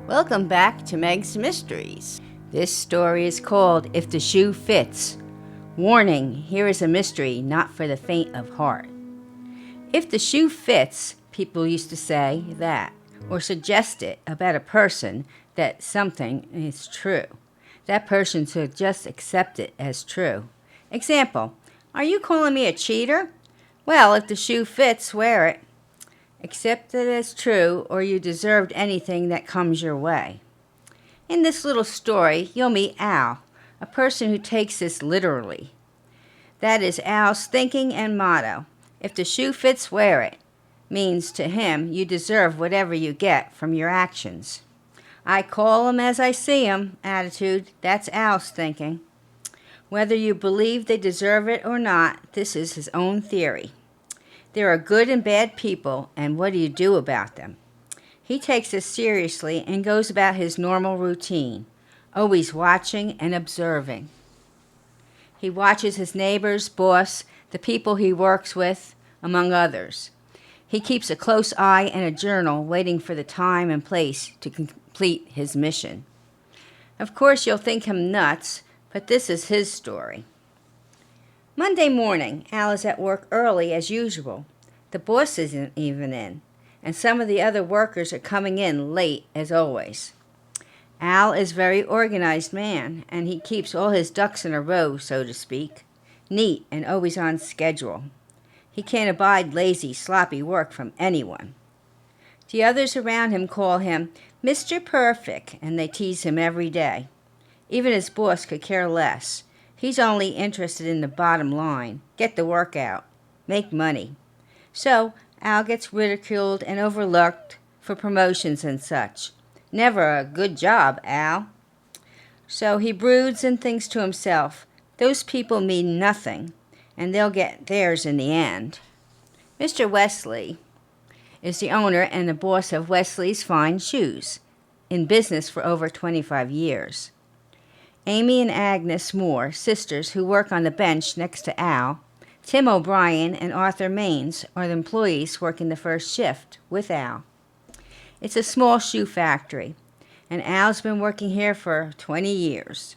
Welcome back to Meg's Mysteries. This story is called If the Shoe Fits. Warning, here is a mystery not for the faint of heart. If the shoe fits, people used to say that, or suggest it about a person that something is true. That person should just accept it as true. Example, are you calling me a cheater? Well, if the shoe fits, wear it. Accept it as true, or you deserved anything that comes your way. In this little story, you'll meet Al, a person who takes this literally. That is Al's thinking and motto. If the shoe fits, wear it. Means to him, you deserve whatever you get from your actions. I call 'em as I see 'em attitude, that's Al's thinking. Whether you believe they deserve it or not, this is his own theory. There are good and bad people, and what do you do about them? He takes this seriously and goes about his normal routine, always watching and observing. He watches his neighbors, boss, the people he works with, among others. He keeps a close eye and a journal waiting for the time and place to complete his mission. Of course, you'll think him nuts, but this is his story. Monday morning, Al is at work early as usual. The boss isn't even in, and some of the other workers are coming in late as always. Al is a very organized man, and he keeps all his ducks in a row, so to speak, neat and always on schedule. He can't abide lazy, sloppy work from anyone. The others around him call him Mr. Perfect, and they tease him every day. Even his boss could care less. He's only interested in the bottom line, get the work out, make money. So Al gets ridiculed and overlooked for promotions and such. Never a good job, Al. So he broods and thinks to himself, those people mean nothing, and they'll get theirs in the end. Mr. Wesley is the owner and the boss of Wesley's Fine Shoes, in business for over 25 years. Amy and Agnes Moore, sisters who work on the bench next to Al, Tim O'Brien and Arthur Maines are the employees working the first shift with Al. It's a small shoe factory, and Al's been working here for 20 years.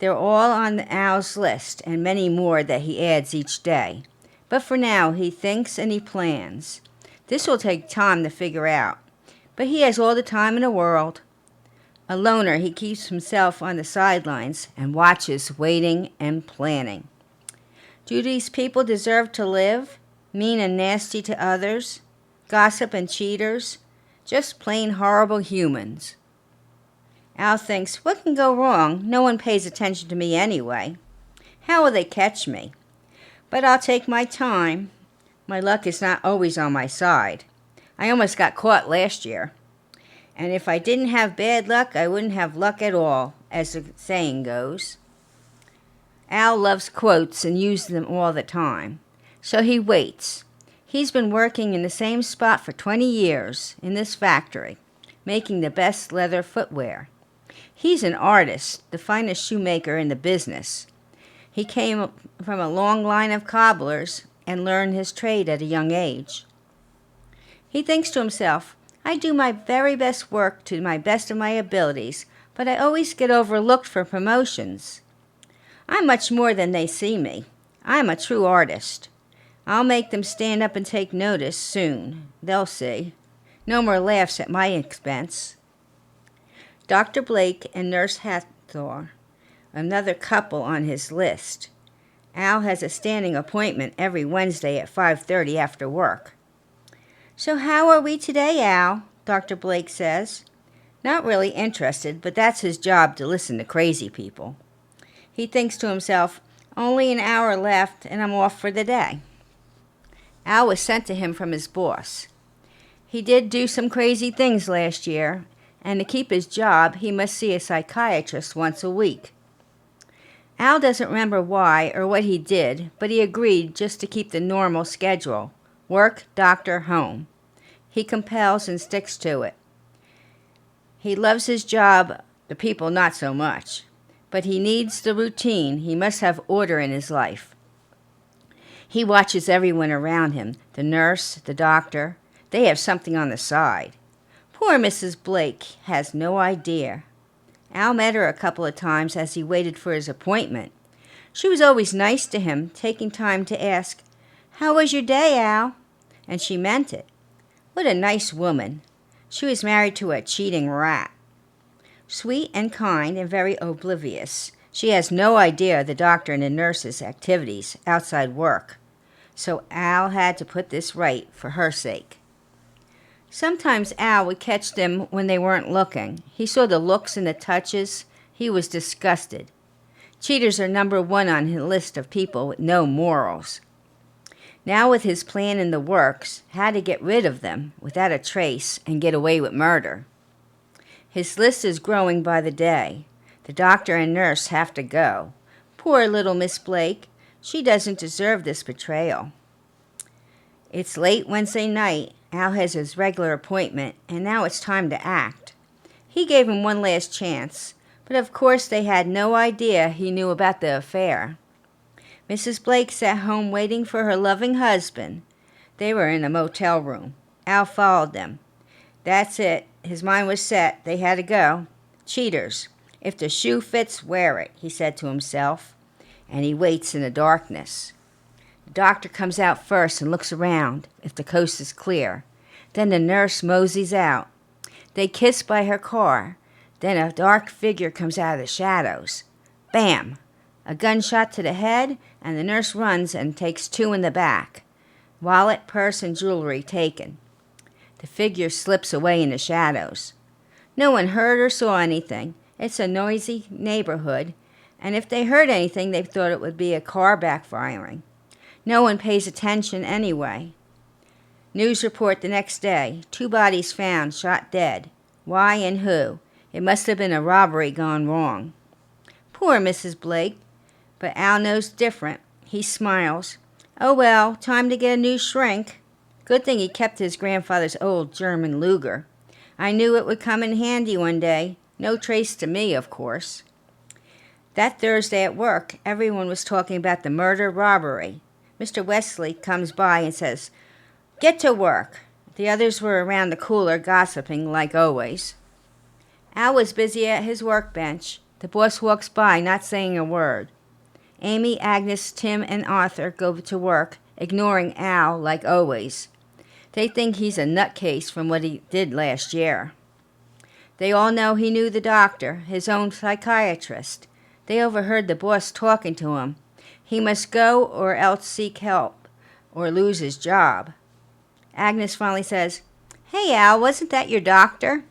They're all on Al's list and many more that he adds each day. But for now, he thinks and he plans. This will take time to figure out, but he has all the time in the world. A loner, he keeps himself on the sidelines and watches, waiting and planning. Do these people deserve to live? Mean and nasty to others? Gossip and cheaters? Just plain horrible humans. Al thinks, what can go wrong? No one pays attention to me anyway. How will they catch me? But I'll take my time. My luck is not always on my side. I almost got caught last year. And if I didn't have bad luck, I wouldn't have luck at all, as the saying goes. Al loves quotes and uses them all the time. So he waits. He's been working in the same spot for 20 years in this factory, making the best leather footwear. He's an artist, the finest shoemaker in the business. He came from a long line of cobblers and learned his trade at a young age. He thinks to himself, I do my very best work to my best of my abilities, but I always get overlooked for promotions. I'm much more than they see me. I'm a true artist. I'll make them stand up and take notice soon. They'll see. No more laughs at my expense. Dr. Blake and Nurse Hathor, another couple on his list. Al has a standing appointment every Wednesday at 5:30 after work. So how are we today, Al? Dr. Blake says. Not really interested, but that's his job to listen to crazy people. He thinks to himself, only an hour left and I'm off for the day. Al was sent to him from his boss. He did do some crazy things last year, and to keep his job, he must see a psychiatrist once a week. Al doesn't remember why or what he did, but he agreed just to keep the normal schedule. Work, doctor, home. He compels and sticks to it. He loves his job, the people not so much. But he needs the routine. He must have order in his life. He watches everyone around him, the nurse, the doctor. They have something on the side. Poor Mrs. Blake has no idea. Al met her a couple of times as he waited for his appointment. She was always nice to him, taking time to ask, "How was your day, Al?" And she meant it. What a nice woman. She was married to a cheating rat. Sweet and kind and very oblivious, she has no idea of the doctor and the nurse's activities outside work. So Al had to put this right for her sake. Sometimes Al would catch them when they weren't looking. He saw the looks and the touches. He was disgusted. Cheaters are number one on his list of people with no morals. Now with his plan in the works, how to get rid of them without a trace and get away with murder. His list is growing by the day. The doctor and nurse have to go. Poor little Miss Blake. She doesn't deserve this betrayal. It's late Wednesday night. Al has his regular appointment, and now it's time to act. He gave him one last chance, but of course they had no idea he knew about the affair. Mrs. Blake sat home waiting for her loving husband. They were in a motel room. Al followed them. That's it. His mind was set. They had to go. Cheaters. If the shoe fits, wear it, he said to himself. And he waits in the darkness. The doctor comes out first and looks around if the coast is clear. Then the nurse moseys out. They kiss by her car. Then a dark figure comes out of the shadows. Bam! A gunshot to the head, and the nurse runs and takes two in the back. Wallet, purse, and jewelry taken. The figure slips away in the shadows. No one heard or saw anything. It's a noisy neighborhood, and if they heard anything, they thought it would be a car backfiring. No one pays attention anyway. News report the next day. 2 bodies found, shot dead. Why and who? It must have been a robbery gone wrong. Poor Mrs. Blake. But Al knows different. He smiles. Oh well, time to get a new shrink. Good thing he kept his grandfather's old German Luger. I knew it would come in handy one day. No trace to me, of course. That Thursday at work, everyone was talking about the murder-robbery. Mr. Wesley comes by and says, "Get to work." The others were around the cooler gossiping like always. Al was busy at his workbench. The boss walks by, not saying a word. Amy, Agnes, Tim, and Arthur go to work, ignoring Al like always. They think he's a nutcase from what he did last year. They all know he knew the doctor, his own psychiatrist. They overheard the boss talking to him. He must go or else seek help, or lose his job. Agnes finally says, "Hey, Al, wasn't that your doctor?"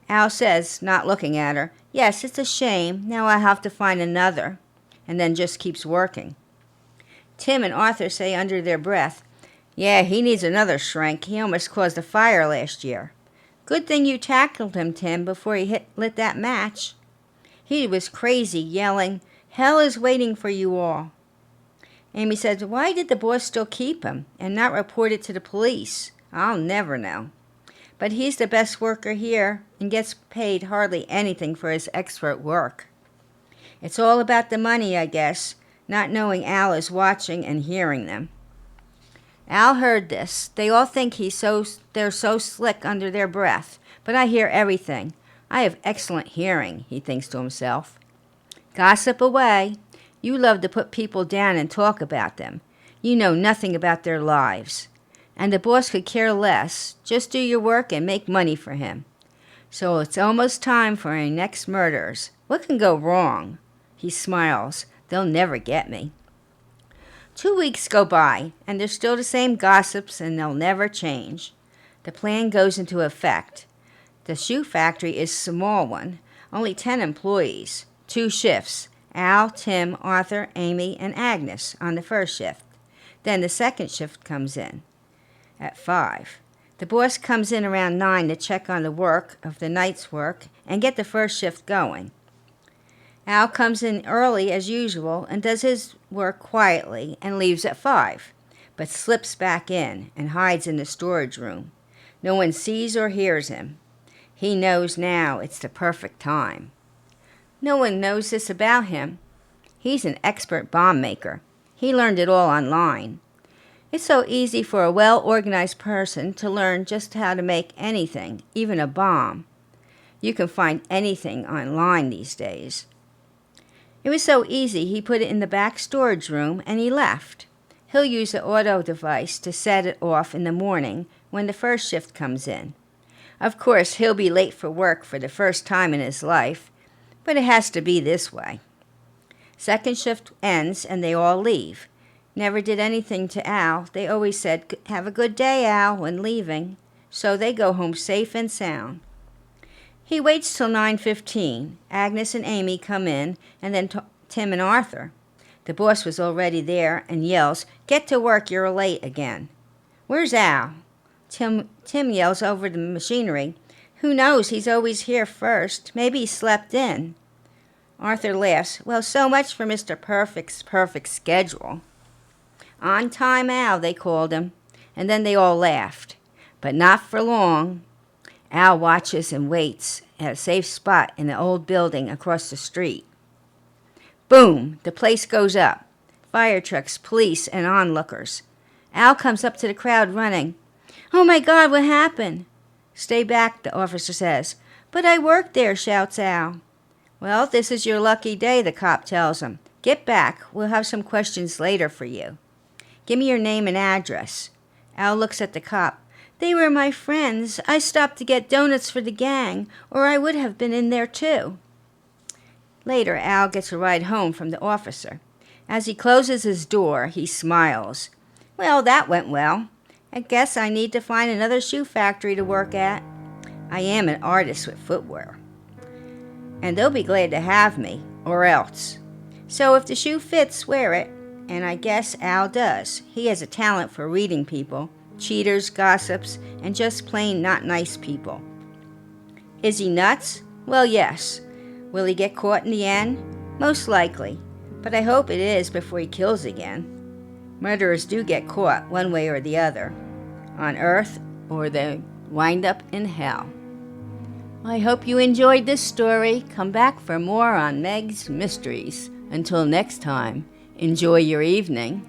Al says, not looking at her, "Yes, it's a shame. Now I'll have to find another," and then just keeps working. Tim and Arthur say under their breath, "Yeah, he needs another shrink. He almost caused a fire last year." "Good thing you tackled him, Tim, before he lit that match." He was crazy, yelling, "Hell is waiting for you all." Amy says, "Why did the boss still keep him and not report it to the police?" I'll never know. But he's the best worker here and gets paid hardly anything for his expert work. It's all about the money, I guess, not knowing Al is watching and hearing them. Al heard this. They all think they're so slick under their breath, but I hear everything. I have excellent hearing, he thinks to himself. Gossip away. You love to put people down and talk about them. You know nothing about their lives. And the boss could care less. Just do your work and make money for him. So it's almost time for our next murders. What can go wrong? He smiles. They'll never get me. 2 weeks go by, and they're still the same gossips, and they'll never change. The plan goes into effect. The shoe factory is a small one, only 10 employees, 2 shifts, Al, Tim, Arthur, Amy, and Agnes on the first shift. Then the second shift comes in at 5. The boss comes in around 9 to check on the work of the night's work and get the first shift going. Al comes in early as usual and does his work quietly and leaves at 5, but slips back in and hides in the storage room. No one sees or hears him. He knows now it's the perfect time. No one knows this about him. He's an expert bomb maker. He learned it all online. It's so easy for a well-organized person to learn just how to make anything, even a bomb. You can find anything online these days. It was so easy he put it in the back storage room and he left. He'll use the auto device to set it off in the morning when the first shift comes in. Of course, he'll be late for work for the first time in his life, but it has to be this way. Second shift ends and they all leave. Never did anything to Al. They always said, "Have a good day, Al," when leaving. So they go home safe and sound. He waits till 9:15. Agnes and Amy come in, and then Tim and Arthur. The boss was already there and yells, "Get to work, you're late again." "Where's Al?" Tim yells over the machinery. "Who knows? He's always here first. Maybe he slept in." Arthur laughs. "Well, so much for Mr. Perfect's perfect schedule." On time Al, they called him, and then they all laughed. But not for long. Al watches and waits at a safe spot in the old building across the street. Boom! The place goes up. Fire trucks, police, and onlookers. Al comes up to the crowd running. "Oh my God, what happened?" "Stay back," the officer says. "But I work there," shouts Al. "Well, this is your lucky day," the cop tells him. "Get back. We'll have some questions later for you. Give me your name and address." Al looks at the cop. "They were my friends. I stopped to get donuts for the gang, or I would have been in there too." Later, Al gets a ride home from the officer. As he closes his door, he smiles. "Well, that went well. I guess I need to find another shoe factory to work at. I am an artist with footwear. And they'll be glad to have me, or else. So if the shoe fits, wear it. And I guess Al does. He has a talent for reading people, cheaters, gossips, and just plain not nice people. Is he nuts? Well, yes. Will he get caught in the end? Most likely. But I hope it is before he kills again. Murderers do get caught one way or the other. On earth, or they wind up in hell. I hope you enjoyed this story. Come back for more on Meg's Mysteries. Until next time, enjoy your evening.